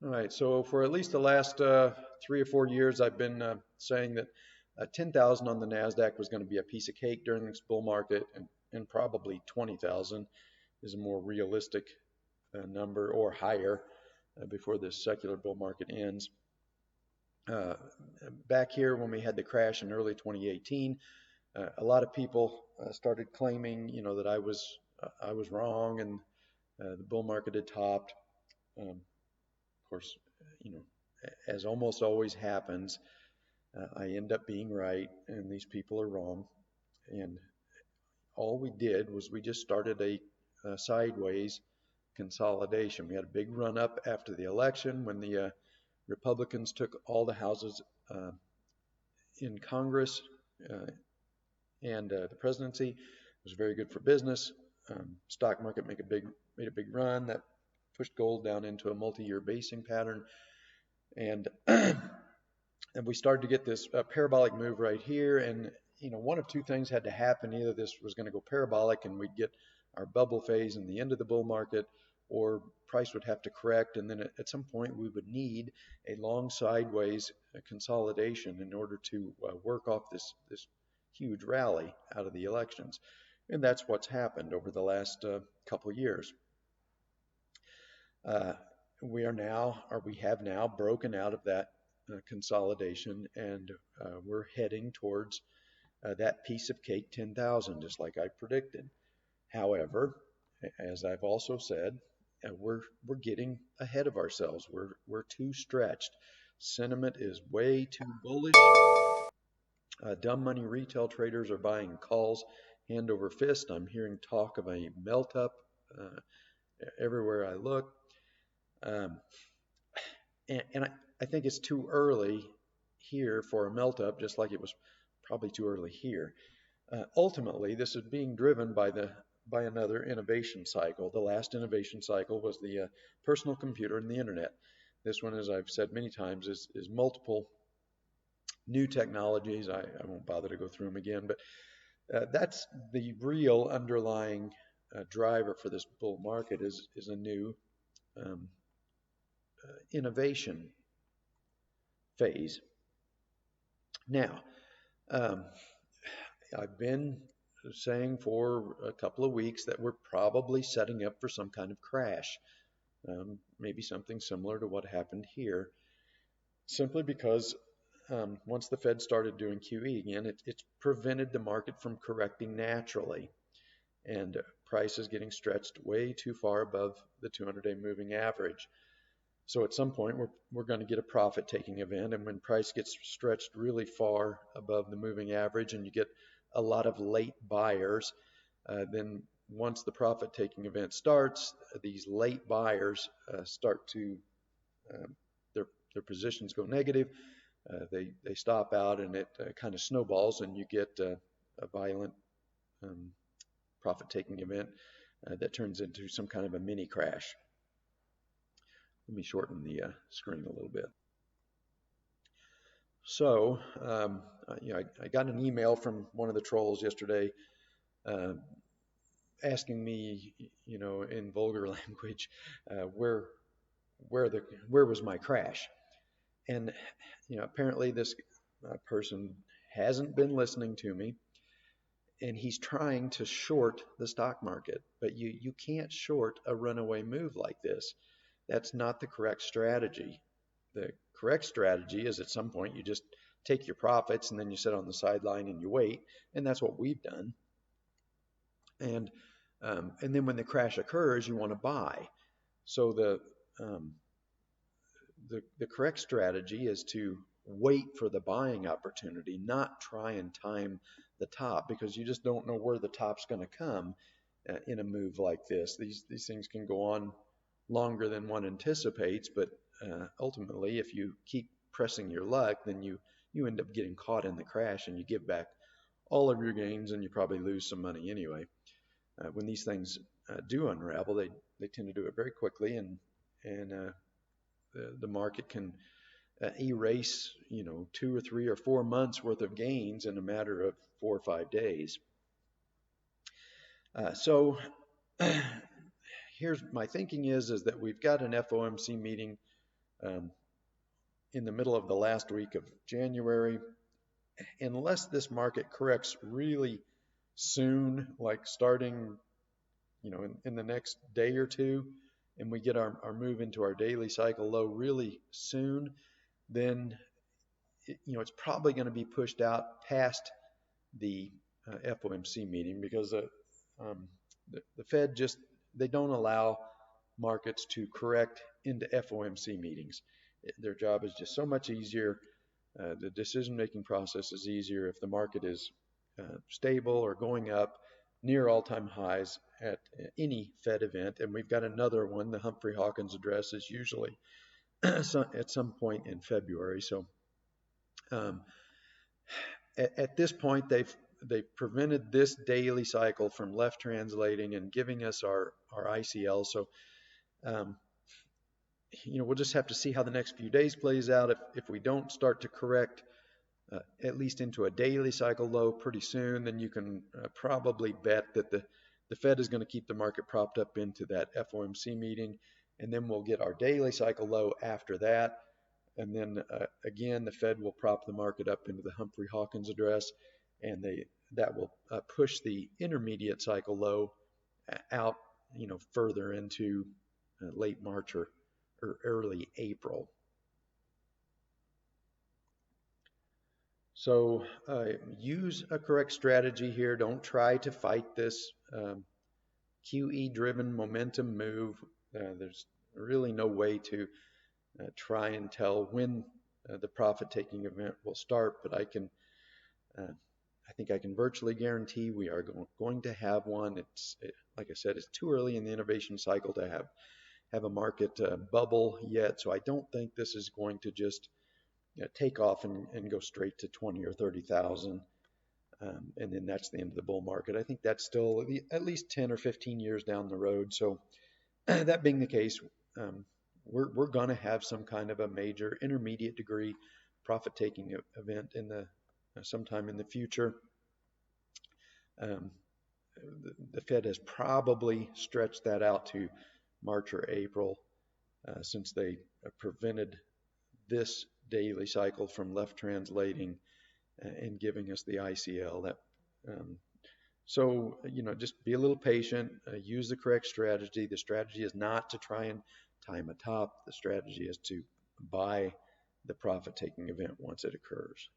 All right. So for at least the last 3 or 4 years, I've been saying that 10,000 on the Nasdaq was going to be a piece of cake during this bull market, and probably 20,000 is a more realistic number, or higher, before this secular bull market ends. Uh, Back here when we had the crash in early 2018, a lot of people started claiming, that I was wrong, and the bull market had topped. Of course, you know, as almost always happens, I end up being right, and these people are wrong. And all we did was we just started a sideways consolidation. We had a big run up after the election when the Republicans took all the houses uh, in Congress, uh, and the presidency. It was very good for business. Stock market made a big run that pushed gold down into a multi-year basing pattern, and and we started to get this parabolic move right here. And one of two things had to happen: either this was going to go parabolic and we'd get our bubble phase in the end of the bull market, or price would have to correct, and then at some point we would need a long sideways consolidation in order to work off this huge rally out of the elections. And that's what's happened over the last couple of years. Uh, we have now broken out of that consolidation, and we're heading towards that piece of cake 10,000, just like I predicted. However, as I've also said, we're getting ahead of ourselves. We're too stretched. Sentiment is way too bullish. Dumb money retail traders are buying calls hand over fist. I'm hearing talk of a melt up everywhere I look. Um, and I think it's too early here for a melt up, just like it was probably too early here. Ultimately, this is being driven by another innovation cycle. The last innovation cycle was the personal computer and the internet. This one, as I've said many times, is multiple new technologies. I won't bother to go through them again, but that's the real underlying driver for this bull market is a new um, innovation phase. Now, um, I've been saying for a couple of weeks that we're probably setting up for some kind of crash, maybe something similar to what happened here, simply because once the Fed started doing QE again, it's prevented the market from correcting naturally, and price is getting stretched way too far above the 200-day moving average. So at some point, we're going to get a profit-taking event, and when price gets stretched really far above the moving average, and you get a lot of late buyers, then once the profit-taking event starts, these late buyers start to their positions go negative. They stop out, and it kind of snowballs, and you get a violent um, profit-taking event that turns into some kind of a mini crash. Let me shorten the screen a little bit. So, I got an email from one of the trolls yesterday uh, asking me, in vulgar language, where was my crash? And apparently this person hasn't been listening to me, and he's trying to short the stock market. But you can't short a runaway move like this. That's not the correct strategy. The correct strategy is at some point you just take your profits and then you sit on the sideline and you wait, and that's what we've done. And then when the crash occurs, you want to buy. So the correct strategy is to wait for the buying opportunity, not try and time the top, because you just don't know where the top's going to come in a move like this. These things can go on longer than one anticipates, but ultimately, if you keep pressing your luck, then you end up getting caught in the crash, and you give back all of your gains, and you probably lose some money anyway. When these things do unravel, they tend to do it very quickly, and the market can erase 2 or 3 or 4 months worth of gains in a matter of 4 or 5 days. So here's my thinking is that we've got an FOMC meeting um, in the middle of the last week of January. Unless this market corrects really soon, like starting, in the next day or two, and we get our move into our daily cycle low really soon, then it's probably going to be pushed out past the FOMC meeting, because the Fed just, they don't allow markets to correct into FOMC meetings. Their job is just so much easier. The decision-making process is easier if the market is stable or going up near all-time highs at any Fed event. And we've got another one. The Humphrey Hawkins address is usually at some point in February. So um, at this point, they've prevented this daily cycle from left translating and giving us our ICL. So um, we'll just have to see how the next few days plays out. If we don't start to correct at least into a daily cycle low pretty soon, then you can probably bet that the Fed is going to keep the market propped up into that FOMC meeting, and then we'll get our daily cycle low after that. And then again, the Fed will prop the market up into the Humphrey Hawkins address, and that will push the intermediate cycle low out, further into late March or early April. So use a correct strategy here. Don't try to fight this QE-driven momentum move. There's really no way to try and tell when the profit-taking event will start, but I think I can virtually guarantee we are going to have one. Like I said, it's too early in the innovation cycle to have a market bubble yet, so I don't think this is going to just take off and go straight to 20 or 30,000, and then that's the end of the bull market. I think that's still at least 10 or 15 years down the road. So that being the case, we're going to have some kind of a major intermediate degree profit-taking event sometime in the future. The Fed has probably stretched that out to March or April, since they prevented this daily cycle from left translating and giving us the ICL. So just be a little patient, use the correct strategy. The strategy is not to try and time a top. The strategy is to buy the profit-taking event once it occurs.